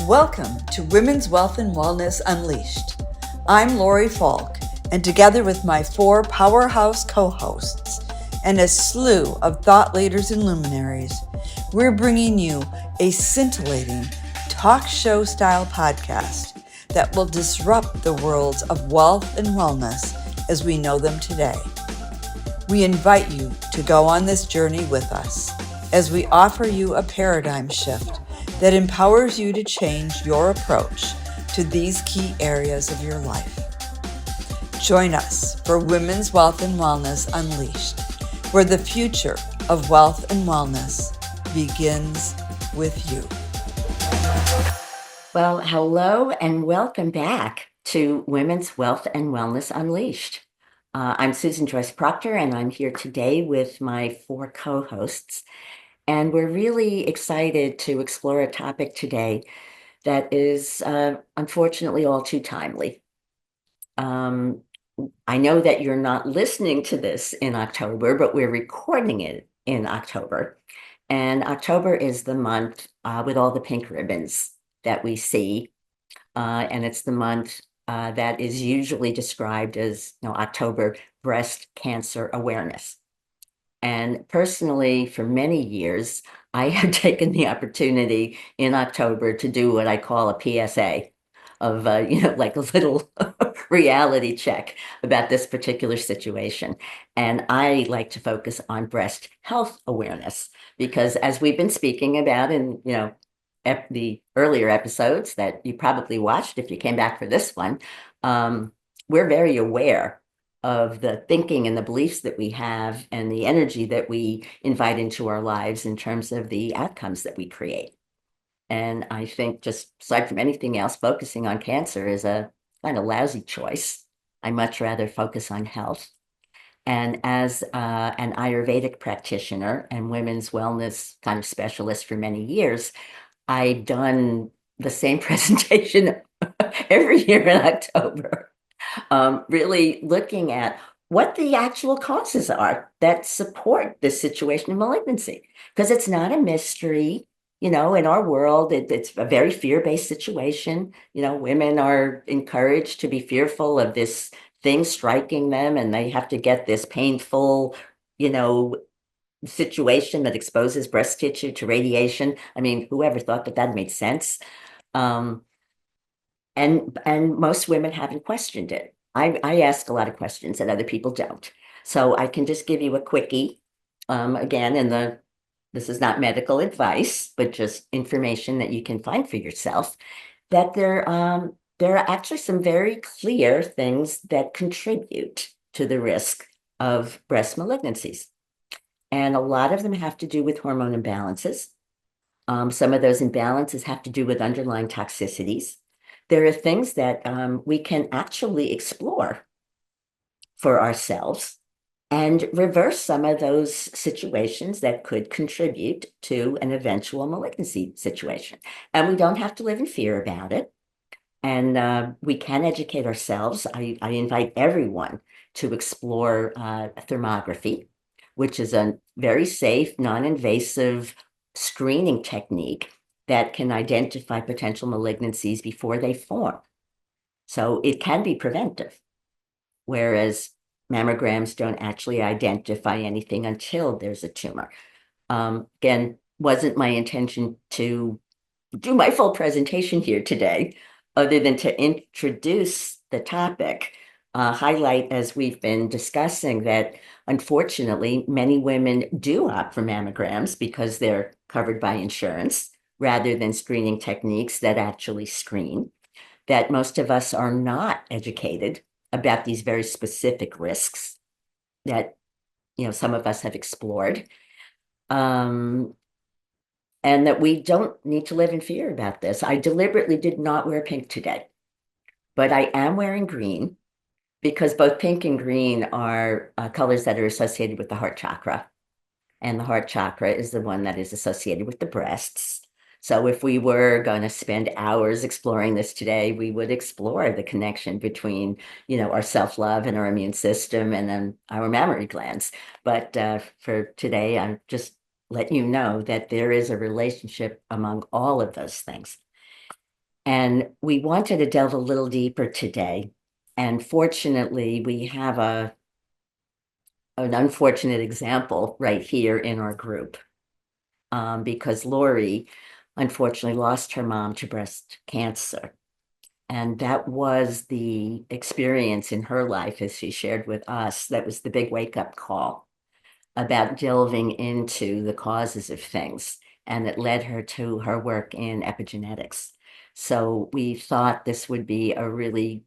Welcome to Women's Wealth and Wellness Unleashed. I'm Lori Falk, and together with my 4 powerhouse co-hosts and a slew of thought leaders and luminaries, we're bringing you a scintillating talk show style podcast that will disrupt the worlds of wealth and wellness as we know them today. We invite you to go on this journey with us as we offer you a paradigm shift that empowers you to change your approach to these key areas of your life. Join us for Women's Wealth and Wellness Unleashed, where the future of wealth and wellness begins with you. Well, hello and welcome back to Women's Wealth and Wellness Unleashed. I'm Susan Joyce Proctor, and I'm here today with my 4 co-hosts. And we're really excited to explore a topic today that is unfortunately all too timely. I know that you're not listening to this in October, but we're recording it in October. And October is the month with all the pink ribbons that we see. And it's the month that is usually described as October Breast Cancer Awareness. And personally, for many years, I have taken the opportunity in October to do what I call a PSA of, like a little reality check about this particular situation. And I like to focus on breast health awareness because as we've been speaking about in, the earlier episodes that you probably watched if you came back for this one, we're very aware of the thinking and the beliefs that we have and the energy that we invite into our lives in terms of the outcomes that we create. And I think just aside from anything else, focusing on cancer is a kind of lousy choice. I much rather focus on health. And as an Ayurvedic practitioner and women's wellness kind of specialist for many years, I've done the same presentation every year in October. Really looking at what the actual causes are that support this situation of malignancy, because it's not a mystery. In our world, it's a very fear-based situation. Women are encouraged to be fearful of this thing striking them, and they have to get this painful, situation that exposes breast tissue to radiation. I mean, whoever thought that made sense? And most women haven't questioned it. I ask a lot of questions that other people don't. So I can just give you a quickie. Again, this is not medical advice, but just information that you can find for yourself, that there are actually some very clear things that contribute to the risk of breast malignancies. And a lot of them have to do with hormone imbalances. Some of those imbalances have to do with underlying toxicities. There are things that we can actually explore for ourselves and reverse some of those situations that could contribute to an eventual malignancy situation. And we don't have to live in fear about it. And we can educate ourselves. I invite everyone to explore thermography, which is a very safe, non-invasive screening technique that can identify potential malignancies before they form. So it can be preventive, whereas mammograms don't actually identify anything until there's a tumor. Again, wasn't my intention to do my full presentation here today, other than to introduce the topic, highlight, as we've been discussing, that unfortunately many women do opt for mammograms because they're covered by insurance rather than screening techniques that actually screen, that most of us are not educated about these very specific risks that some of us have explored. And that we don't need to live in fear about this. I deliberately did not wear pink today, but I am wearing green because both pink and green are colors that are associated with the heart chakra. And the heart chakra is the one that is associated with the breasts. So if we were going to spend hours exploring this today, we would explore the connection between, our self-love and our immune system and then our mammary glands. But for today, I'm just letting you know that there is a relationship among all of those things. And we wanted to delve a little deeper today. And fortunately, we have an unfortunate example right here in our group, because Lori unfortunately lost her mom to breast cancer. And that was the experience in her life, as she shared with us. That was the big wake up call about delving into the causes of things. And it led her to her work in epigenetics. So we thought this would be a really,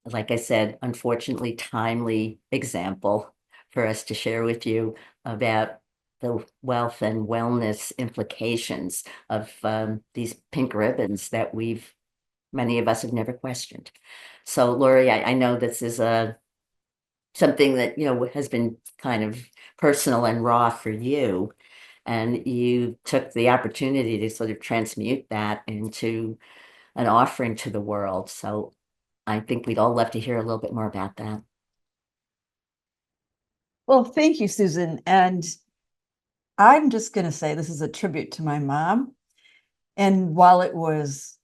like I said, unfortunately timely example for us to share with you about the wealth and wellness implications of these pink ribbons that many of us have never questioned. So, Lori, I know this is something that, has been kind of personal and raw for you. And you took the opportunity to sort of transmute that into an offering to the world. So I think we'd all love to hear a little bit more about that. Well, thank you, Susan. And I'm just going to say this is a tribute to my mom. And while it was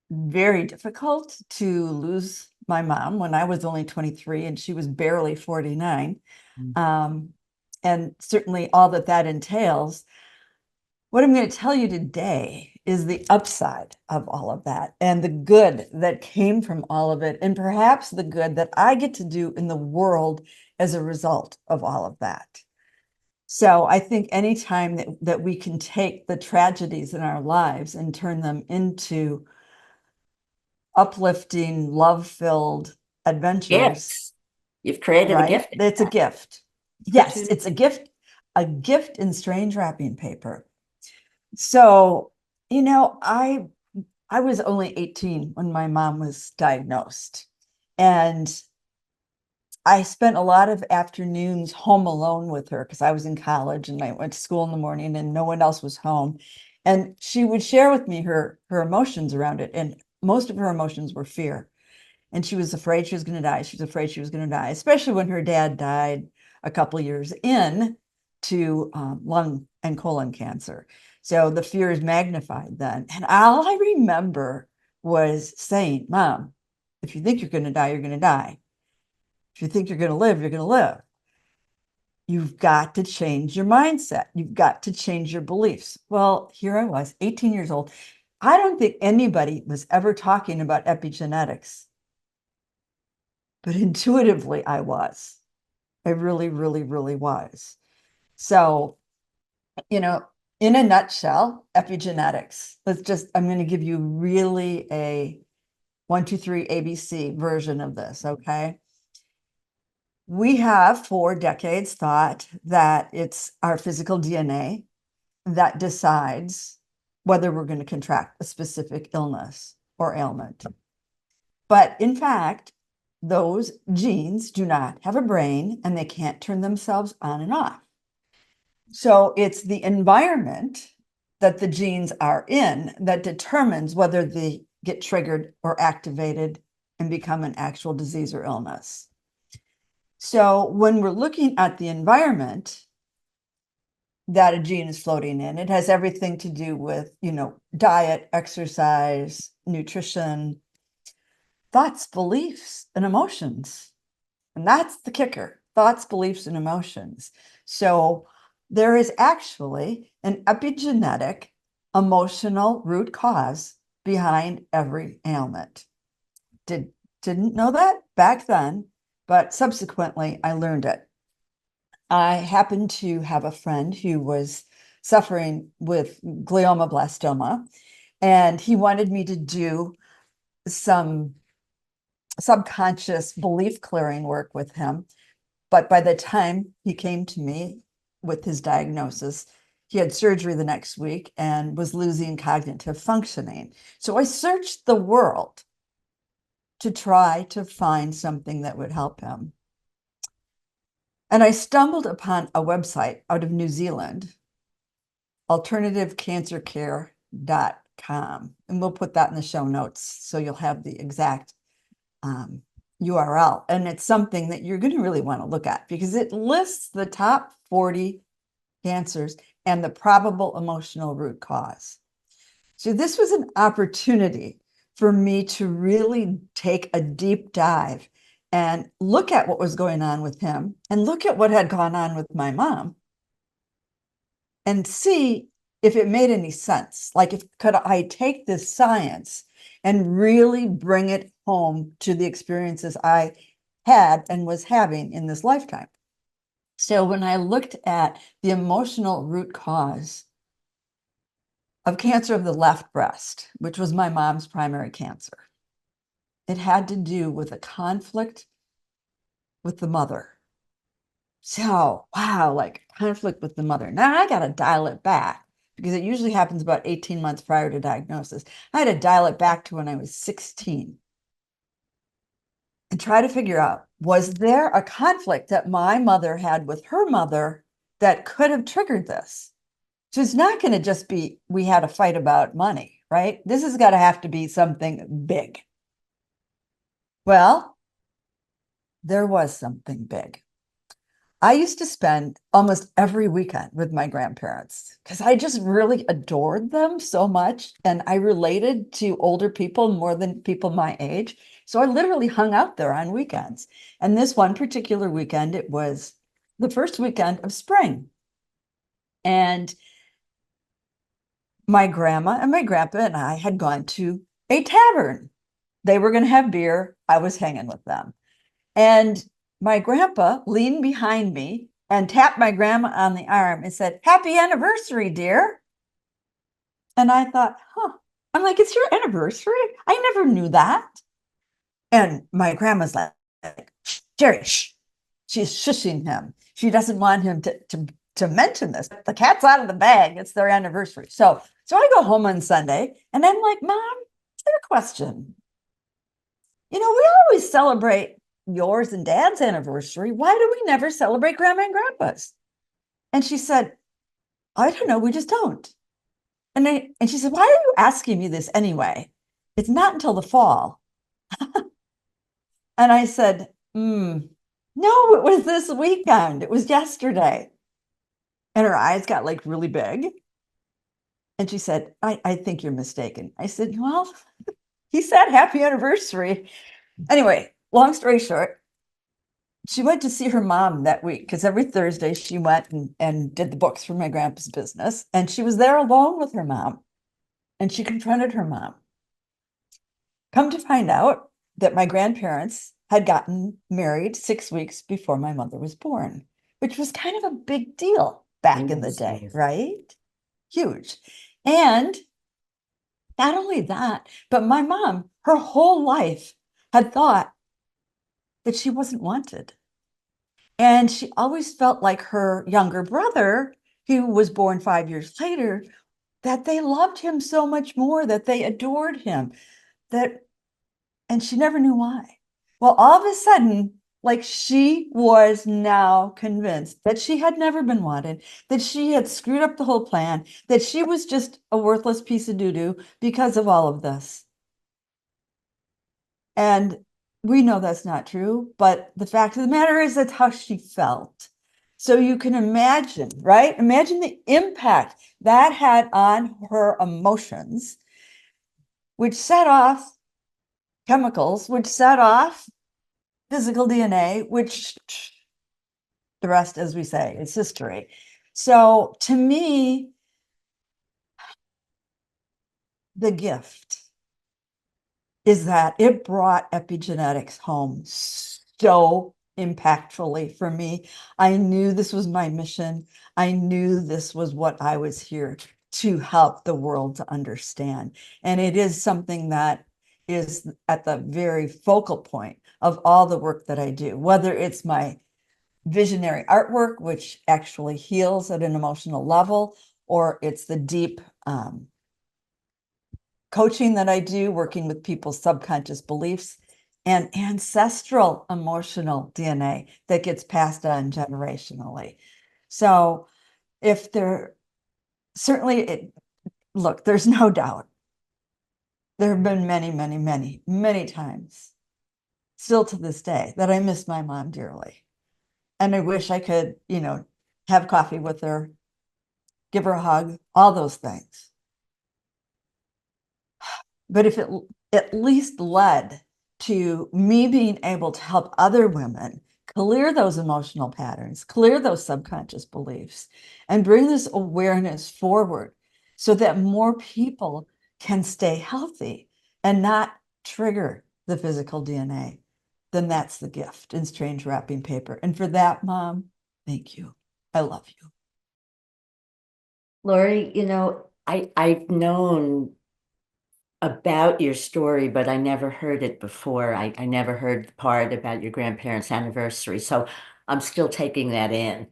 very difficult to lose my mom when I was only 23 and she was barely 49, and certainly all that that entails, what I'm going to tell you today is the upside of all of that and the good that came from all of it, and perhaps the good that I get to do in the world as a result of all of that. So I think anytime that we can take the tragedies in our lives and turn them into uplifting, love-filled adventures, Gifts. You've created a right? gift in It's a that gift. for Yes, two. it's a gift in strange wrapping paper. So, I was only 18 when my mom was diagnosed. And I spent a lot of afternoons home alone with her because I was in college and I went to school in the morning and no one else was home. And she would share with me her emotions around it. And most of her emotions were fear. And she was afraid she was going to die. She was afraid she was going to die, especially when her dad died a couple of years in to lung and colon cancer. So the fear is magnified then. And all I remember was saying, Mom, if you think you're going to die, you're going to die. If you think you're going to live, you're going to live. You've got to change your mindset. You've got to change your beliefs. Well, here I was, 18 years old. I don't think anybody was ever talking about epigenetics, but intuitively I was. I really, really, really was. So, in a nutshell, epigenetics. I'm going to give you really a 1, 2, 3 ABC version of this, okay? We have for decades thought that it's our physical DNA that decides whether we're going to contract a specific illness or ailment. But in fact, those genes do not have a brain and they can't turn themselves on and off. So it's the environment that the genes are in that determines whether they get triggered or activated and become an actual disease or illness. So when we're looking at the environment that a gene is floating in, it has everything to do with, diet, exercise, nutrition, thoughts, beliefs, and emotions. And that's the kicker, thoughts, beliefs, and emotions. So there is actually an epigenetic emotional root cause behind every ailment. Didn't know that back then, but subsequently I learned it. I happened to have a friend who was suffering with glioblastoma, and he wanted me to do some subconscious belief clearing work with him. But by the time he came to me with his diagnosis, he had surgery the next week and was losing cognitive functioning. So I searched the world to try to find something that would help him. And I stumbled upon a website out of New Zealand, alternativecancercare.com. And we'll put that in the show notes so you'll have the exact URL. And it's something that you're going to really want to look at because it lists the top 40 cancers and the probable emotional root cause. So this was an opportunity for me to really take a deep dive and look at what was going on with him and look at what had gone on with my mom and see if it made any sense. Like, if could I take this science and really bring it home to the experiences I had and was having in this lifetime. So when I looked at the emotional root cause of cancer of the left breast, which was my mom's primary cancer, it had to do with a conflict with the mother. So, wow, like conflict with the mother. Now I got to dial it back because it usually happens about 18 months prior to diagnosis. I had to dial it back to when I was 16 and try to figure out, was there a conflict that my mother had with her mother that could have triggered this? So it's not going to just be, we had a fight about money, right? This has got to have to be something big. Well, there was something big. I used to spend almost every weekend with my grandparents because I just really adored them so much. And I related to older people more than people my age. So I literally hung out there on weekends. And this one particular weekend, it was the first weekend of spring. And my grandma and my grandpa and I had gone to a tavern. They were going to have beer. I was hanging with them. And my grandpa leaned behind me and tapped my grandma on the arm and said, "Happy anniversary, dear." And I thought, huh, I'm like, it's your anniversary? I never knew that. And my grandma's like, "Jerry, shh." She's shushing him. She doesn't want him to mention this. The cat's out of the bag. It's their anniversary. So I go home on Sunday and I'm like, "Mom, is there a question? We always celebrate yours and dad's anniversary. Why do we never celebrate grandma and grandpa's?" And she said, "I don't know. We just don't." And she said, "Why are you asking me this anyway? It's not until the fall." And I said, "No, it was this weekend. It was yesterday." And her eyes got like really big. And she said, I think you're mistaken. I said, "Well, he said happy anniversary." Anyway, long story short, she went to see her mom that week because every Thursday she went and did the books for my grandpa's business. And she was there alone with her mom. And she confronted her mom. Come to find out that my grandparents had gotten married 6 weeks before my mother was born, which was kind of a big deal back in the day, Yes. right? Huge. And not only that, but my mom, her whole life, had thought that she wasn't wanted. And she always felt like her younger brother, who was born 5 years later, that they loved him so much more, that they adored him, that, and she never knew why. Well, all of a sudden, like, she was now convinced that she had never been wanted, that she had screwed up the whole plan, that she was just a worthless piece of doo-doo because of all of this. And we know that's not true, but the fact of the matter is that's how she felt. So you can imagine, right? Imagine the impact that had on her emotions, which set off chemicals, which set off physical DNA, which the rest, as we say, is history. So to me, the gift is that it brought epigenetics home so impactfully for me. I knew this was my mission. I knew this was what I was here to help the world to understand. And it is something that is at the very focal point of all the work that I do, whether it's my visionary artwork, which actually heals at an emotional level, or it's the deep coaching that I do, working with people's subconscious beliefs and ancestral emotional DNA that gets passed on generationally. So if there certainly, look, there's no doubt. There have been many, many, many, many times, still to this day, that I miss my mom dearly. And I wish I could, have coffee with her, give her a hug, all those things. But if it at least led to me being able to help other women clear those emotional patterns, clear those subconscious beliefs, and bring this awareness forward so that more people can stay healthy and not trigger the physical DNA, then that's the gift in strange wrapping paper. And for that, Mom, thank you. I love you. Lori, I've known about your story, but I never heard it before. I never heard the part about your grandparents' anniversary. So I'm still taking that in.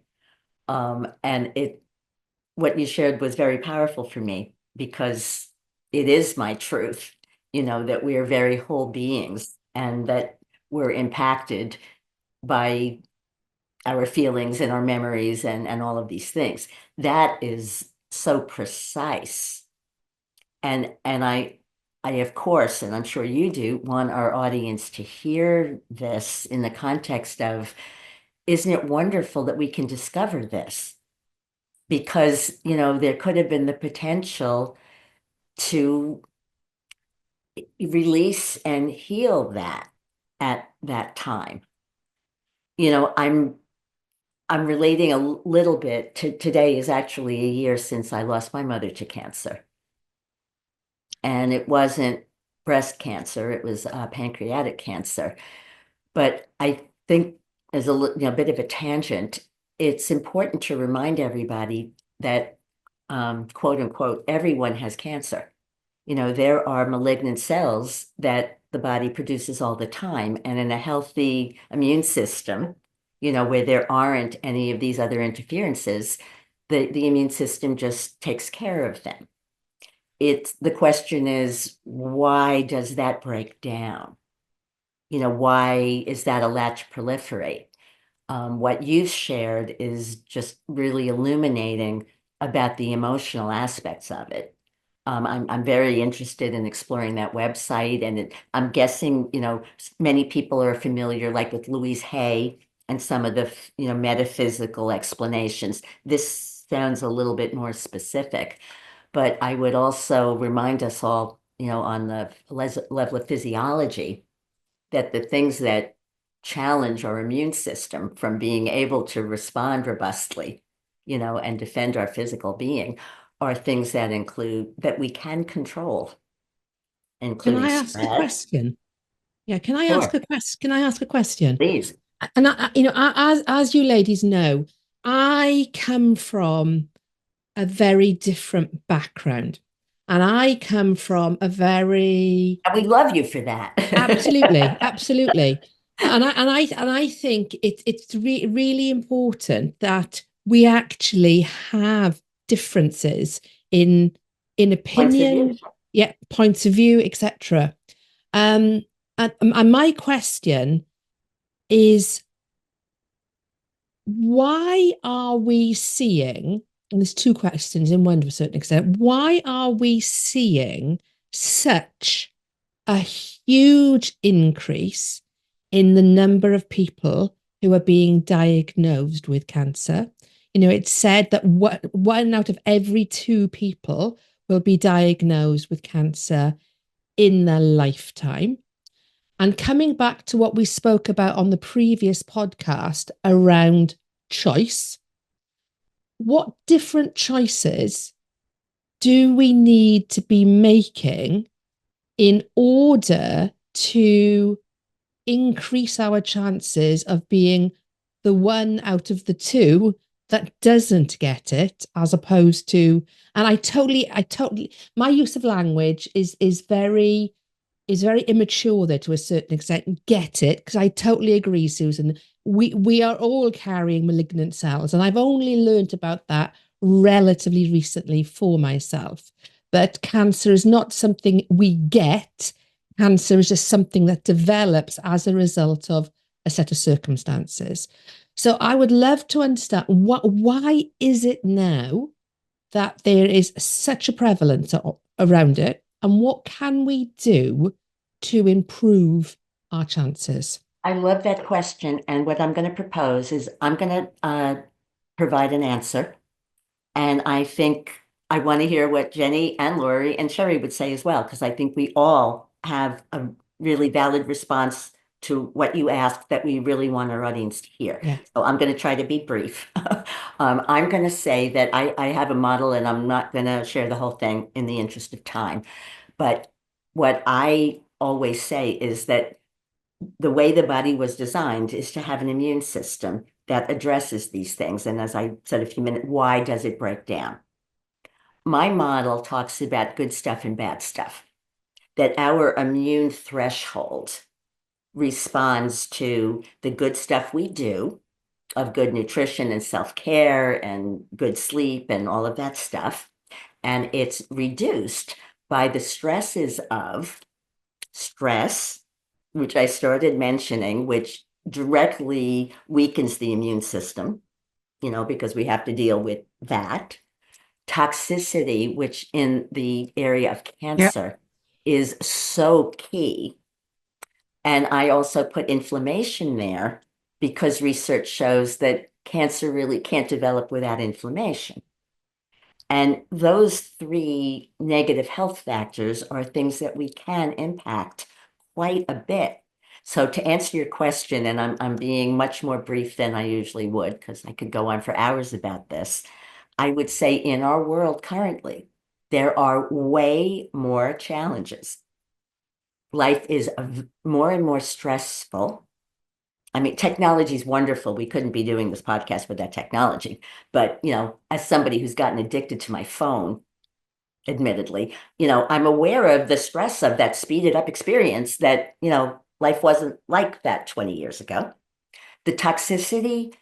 And what you shared was very powerful for me because it is my truth, that we are very whole beings and that we're impacted by our feelings and our memories and all of these things. That is so precise. And I of course, and I'm sure you do, want our audience to hear this in the context of, isn't it wonderful that we can discover this? Because, there could have been the potential to release and heal that at that time. I'm relating a little bit to today is actually a year since I lost my mother to cancer. And it wasn't breast cancer, it was pancreatic cancer. But I think as a bit of a tangent, it's important to remind everybody that quote unquote, everyone has cancer. There are malignant cells that the body produces all the time. And in a healthy immune system, where there aren't any of these other interferences, the immune system just takes care of them. The question is, why does that break down? Why is that allowed to proliferate? What you've shared is just really illuminating about the emotional aspects of it. I'm very interested in exploring that website, and I'm guessing, many people are familiar, like with Louise Hay and some of the, metaphysical explanations. This sounds a little bit more specific, but I would also remind us all, on the level of physiology, that the things that challenge our immune system from being able to respond robustly, and defend our physical being are things that we can control, Can including I ask a stress. question? Yeah, can I ask Sure, a question? Can I ask a question? please. And as you ladies know, I come from a very different background, and I come from a very And we love you for that. absolutely, absolutely, and I think it's really important that we actually have differences in Points of view. opinion, yeah, points of view, etc. Um, and my question is, why are we seeing, and there's two questions in one to a certain extent, why are we seeing such a huge increase in the number of people who are being diagnosed with cancer? It's said that one out of every two people will be diagnosed with cancer in their lifetime. And coming back to what we spoke about on the previous podcast around choice, what different choices do we need to be making in order to increase our chances of being the one out of the two that doesn't get it, as opposed to, and I totally, my use of language is very immature there to a certain extent. Get it? Because I totally agree, Susan. We are all carrying malignant cells, and I've only learned about that relatively recently for myself. But cancer is not something we get. Cancer is just something that develops as a result of a set of circumstances. So I would love to understand why is it now that there is such a prevalence around it, and what can we do to improve our chances? I love that question. And what I'm going to propose is I'm going to provide an answer. And I think I want to hear what Jenny and Lori and Sherry would say as well, because I think we all have a really valid response to what you asked that we really want our audience to hear. Yeah. So I'm going to try to be brief. I'm going to say that I have a model, and I'm not going to share the whole thing in the interest of time. But what I always say is that the way the body was designed is to have an immune system that addresses these things. And as I said a few minutes, why does it break down? My model talks about good stuff and bad stuff, that our immune threshold responds to the good stuff we do of good nutrition and self-care and good sleep and all of that stuff. And it's reduced by the stresses of stress, which I started mentioning, which directly weakens the immune system, because we have to deal with that. Toxicity, which in the area of cancer is so key. And I also put inflammation there because research shows that cancer really can't develop without inflammation. And those three negative health factors are things that we can impact quite a bit. So to answer your question, and I'm being much more brief than I usually would, because I could go on for hours about this, I would say in our world currently, there are way more challenges. Life is more and more stressful. I mean, technology is wonderful. We couldn't be doing this podcast without technology. But, as somebody who's gotten addicted to my phone, admittedly, I'm aware of the stress of that speeded up experience that, life wasn't like that 20 years ago. The toxicity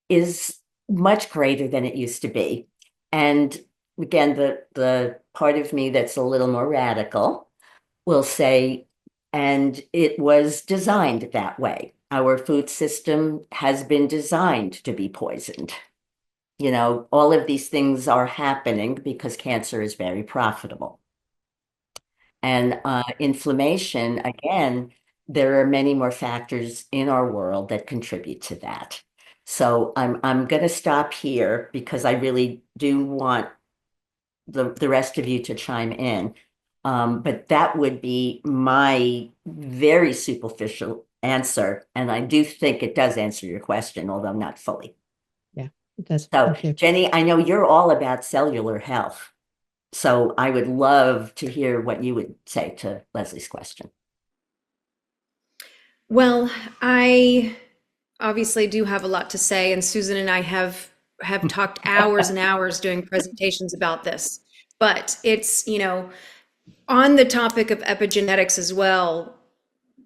is much greater than it used to be. And again, the part of me that's a little more radical will say, and it was designed that way. Our food system has been designed to be poisoned. All of these things are happening because cancer is very profitable. And inflammation, again, there are many more factors in our world that contribute to that. So I'm going to stop here because I really do want the rest of you to chime in. But that would be my very superficial answer. And I do think it does answer your question, although not fully. Yeah, it does. So, Thank you. Jenny, I know you're all about cellular health. So I would love to hear what you would say to Leslie's question. Well, I obviously do have a lot to say, and Susan and I have talked hours and hours doing presentations about this. But it's, on the topic of epigenetics as well,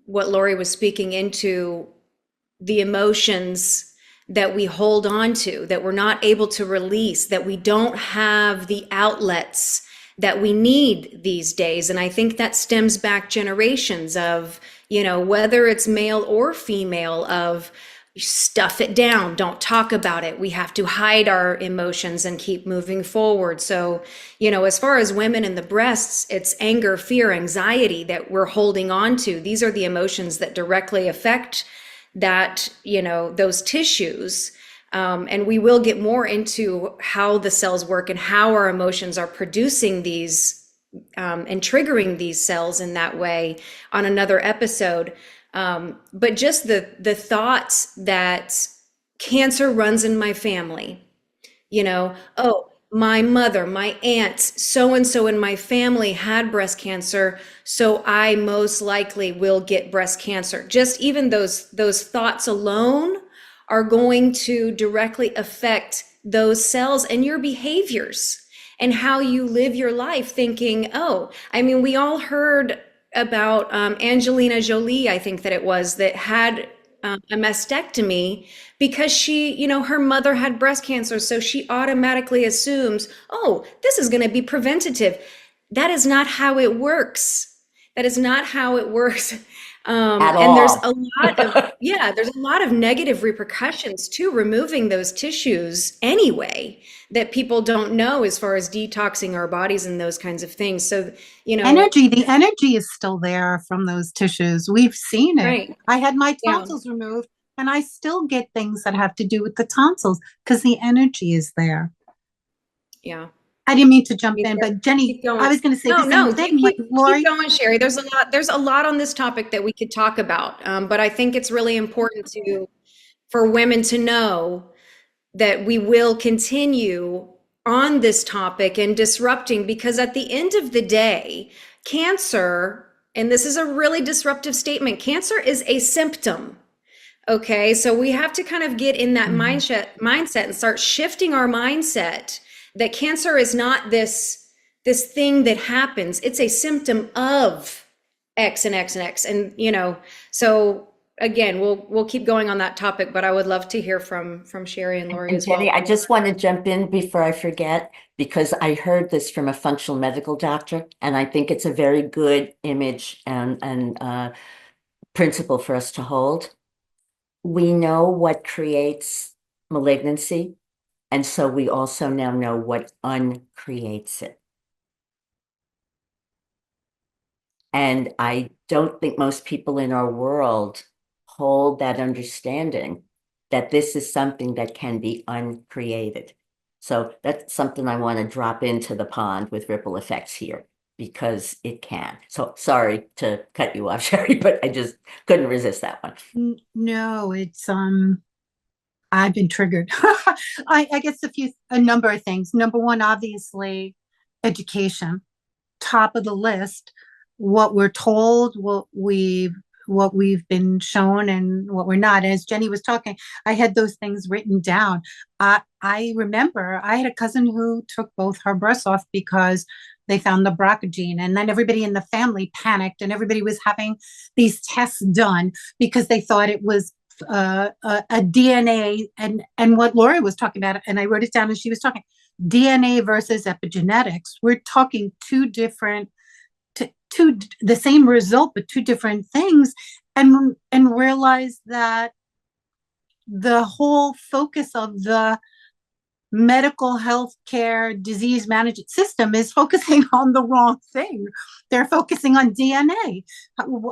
what Lori was speaking into, the emotions that we hold on to, that we're not able to release, that we don't have the outlets that we need these days. And I think that stems back generations of, whether it's male or female, of stuff it down, don't talk about it. We have to hide our emotions and keep moving forward. So, as far as women and the breasts, it's anger, fear, anxiety that we're holding on to. These are the emotions that directly affect that, those tissues. And we will get more into how the cells work and how our emotions are producing these and triggering these cells in that way on another episode. But just the thoughts that cancer runs in my family, oh, my mother, my aunt, so-and-so in my family had breast cancer, so I most likely will get breast cancer. Just even those thoughts alone are going to directly affect those cells and your behaviors and how you live your life thinking, we all heard about Angelina Jolie, I think that it was, that had a mastectomy because she, her mother had breast cancer. So she automatically assumes, this is going to be preventative. That is not how it works. That is not how it works. And there's a lot of, there's a lot of negative repercussions to removing those tissues anyway, that people don't know as far as detoxing our bodies and those kinds of things. So, the energy is still there from those tissues. We've seen it. Right. I had my tonsils removed and I still get things that have to do with the tonsils because the energy is there. Yeah. I didn't mean to jump in, but Jenny, Keep going. I was going to say No, the same no, thing. keep Lori, going, Sherry. There's a lot on this topic that we could talk about. But I think it's really important for women to know that we will continue on this topic and disrupting, because at the end of the day, cancer, and this is a really disruptive statement, cancer is a symptom. Okay, so we have to kind of get in that mindset and start shifting our mindset that cancer is not this thing that happens. It's a symptom of X and X and X. And so again, we'll keep going on that topic, but I would love to hear from Sherry and Lori And as well. Jenny, I just want to jump in before I forget, because I heard this from a functional medical doctor, and I think it's a very good image and principle for us to hold. We know what creates malignancy, and so we also now know what uncreates it. And I don't think most people in our world hold that understanding that this is something that can be uncreated. So that's something I want to drop into the pond with ripple effects here, because it can. So sorry to cut you off, Sherry, but I just couldn't resist that one. no, it's I've been triggered. I guess a number of things. Number one, obviously, education, top of the list. What we're told, what we've been shown, and what we're not. As Jenny was talking, I had those things written down. I remember I had a cousin who took both her breasts off because they found the BRCA gene, and then everybody in the family panicked, and everybody was having these tests done because they thought it was a DNA, and what Lori was talking about, and I wrote it down as she was talking, DNA versus epigenetics. We're talking two different, the same result, but two different things, and realize that the whole focus of the medical health care disease management system is focusing on the wrong thing. They're focusing on DNA.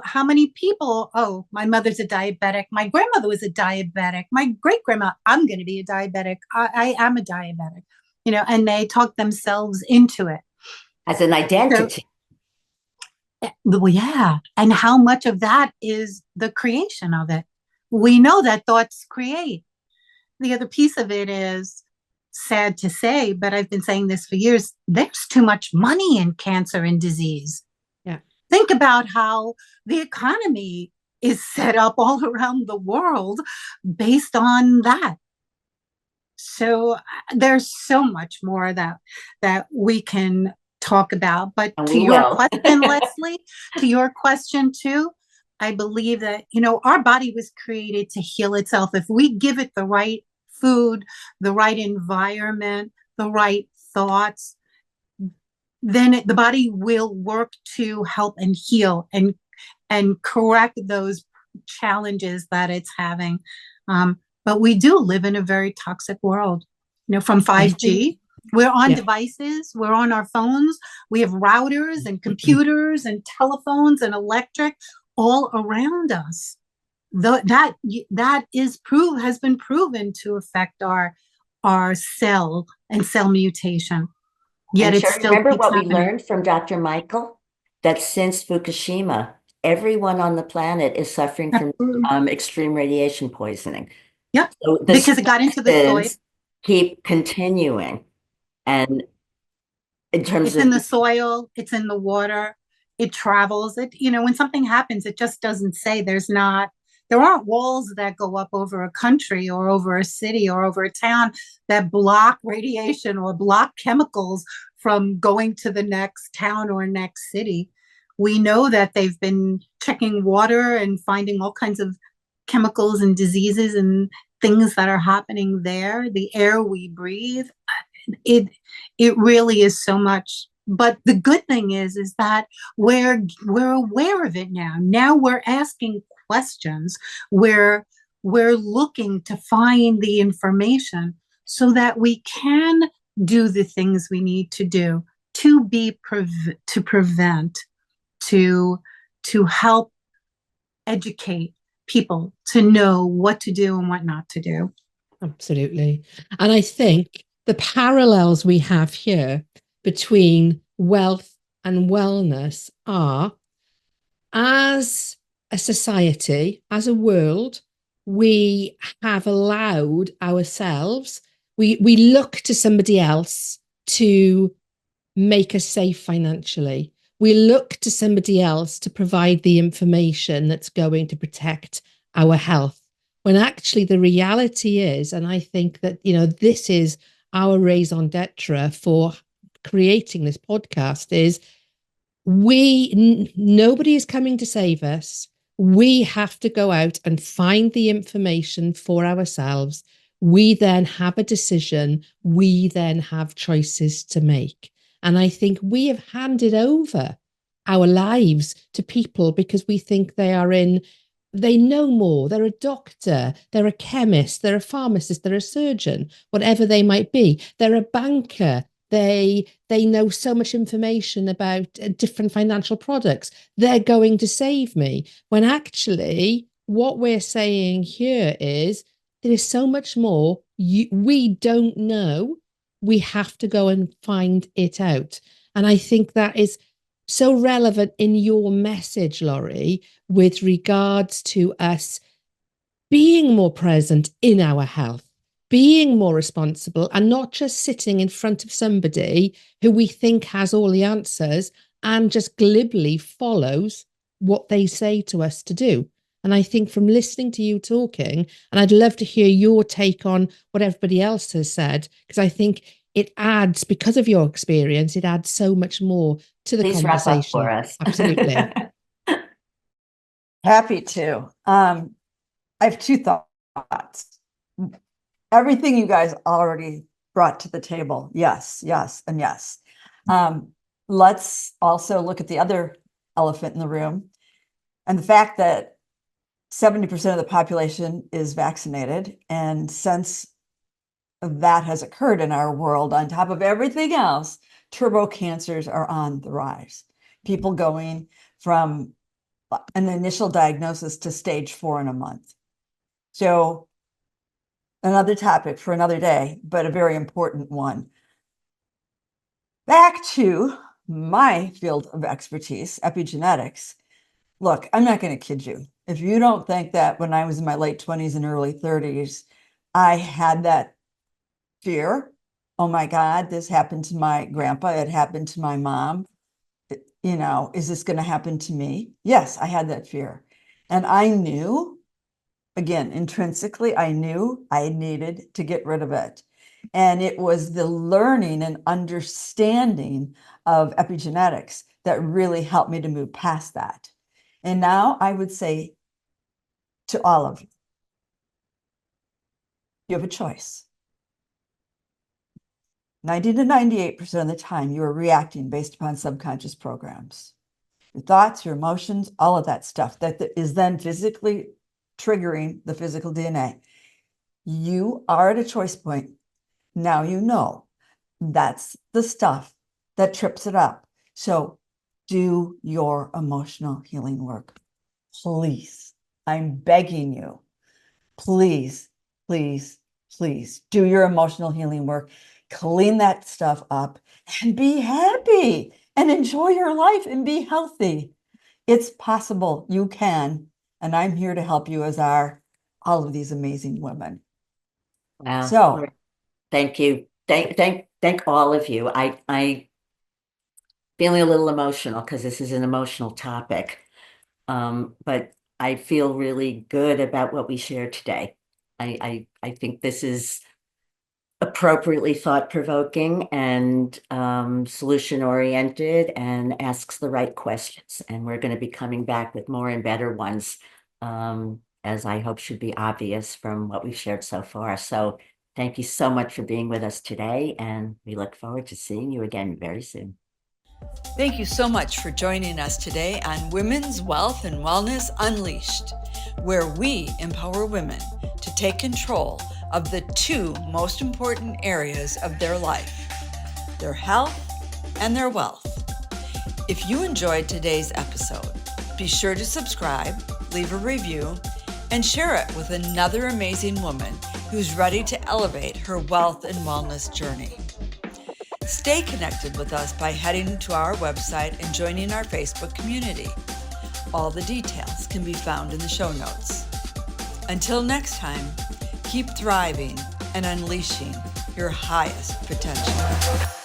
How many people, oh, my mother's a diabetic, my grandmother was a diabetic, my great grandma, I'm going to be a diabetic, I am a diabetic, and they talk themselves into it as an identity. Well, yeah. And how much of that is the creation of it? We know that thoughts create. The other piece of it is, sad to say, but I've been saying this for years, there's too much money in cancer and disease. Yeah. Think about how the economy is set up all around the world based on that. So there's so much more that we can talk about. But to your question, Leslie, to your question too, I believe that, our body was created to heal itself. If we give it the right food, the right environment, the right thoughts, then the body will work to help and heal and correct those challenges that it's having. But we do live in a very toxic world, from 5G. We're on devices, we're on our phones, we have routers and computers and telephones and electric all around us. That has been proven to affect our cell and cell mutation. Yet it's still remember what we learned from Dr. Michael, that since Fukushima, everyone on the planet is suffering from extreme radiation poisoning. Yep, so because it got into the soil. Keep continuing. And in terms it's in the soil, it's in the water, it travels. When something happens, it just doesn't say. There aren't walls that go up over a country or over a city or over a town that block radiation or block chemicals from going to the next town or next city. We know that they've been checking water and finding all kinds of chemicals and diseases and things that are happening there. The air we breathe, it really is so much. But the good thing is that we're aware of it now. Now we're asking questions. We're looking to find the information so that we can do the things we need to do to prevent, to help educate people to know what to do and what not to do. Absolutely. And I think the parallels we have here between wealth and wellness are, as a society, as a world, we have allowed ourselves, we look to somebody else to make us safe financially. We look to somebody else to provide the information that's going to protect our health. When actually the reality is, and I think that, this is our raison d'etre for creating this podcast, is nobody is coming to save us. We have to go out and find the information for ourselves. We then have a decision. We then have choices to make. And I think we have handed over our lives to people because we think they know more. They're a doctor, they're a chemist, they're a pharmacist, they're a surgeon, whatever they might be. They're a banker. They know so much information about different financial products. They're going to save me. When actually what we're saying here is there is so much more we don't know. We have to go and find it out. And I think that is so relevant in your message, Laurie, with regards to us being more present in our health, being more responsible, and not just sitting in front of somebody who we think has all the answers and just glibly follows what they say to us to do. And I think from listening to you talking, and I'd love to hear your take on what everybody else has said, because I think it adds, because of your experience, it adds so much more to the Please wrap up conversation. for us. Absolutely. Happy to. I have two thoughts. Everything you guys already brought to the table. Yes, yes, and yes. Let's also look at the other elephant in the room, and the fact that 70% of the population is vaccinated. And since that has occurred in our world, on top of everything else, turbo cancers are on the rise. People going from an initial diagnosis to stage 4 in a month. So another topic for another day, but a very important one. Back to my field of expertise, epigenetics. Look, I'm not going to kid you. If you don't think that when I was in my late 20s and early 30s, I had that fear, oh my God, this happened to my grandpa, it happened to my mom, is this going to happen to me? Yes, I had that fear. And I knew, again, intrinsically, I knew I needed to get rid of it. And it was the learning and understanding of epigenetics that really helped me to move past that. And now I would say to all of you, you have a choice. 90 to 98% of the time, you are reacting based upon subconscious programs. Your thoughts, your emotions, all of that stuff that is then physically triggering the physical DNA. You are at a choice point. Now you know that's the stuff that trips it up. So do your emotional healing work. Please, I'm begging you, please, please, please do your emotional healing work. Clean that stuff up and be happy and enjoy your life and be healthy. It's possible. You can. And I'm here to help you, as are all of these amazing women. Wow. So thank you. Thank all of you. I feeling a little emotional because this is an emotional topic. But I feel really good about what we shared today. I think this is appropriately thought-provoking and solution-oriented and asks the right questions. And we're going to be coming back with more and better ones, as I hope should be obvious from what we've shared so far. So thank you so much for being with us today, and we look forward to seeing you again very soon. thank you so much for joining us today on Women's Wealth and Wellness Unleashed, where we empower women to take control of the two most important areas of their life, their health and their wealth. If you enjoyed today's episode, be sure to subscribe, leave a review, and share it with another amazing woman who's ready to elevate her wealth and wellness journey. Stay connected with us by heading to our website and joining our Facebook community. All the details can be found in the show notes. Until next time, keep thriving and unleashing your highest potential.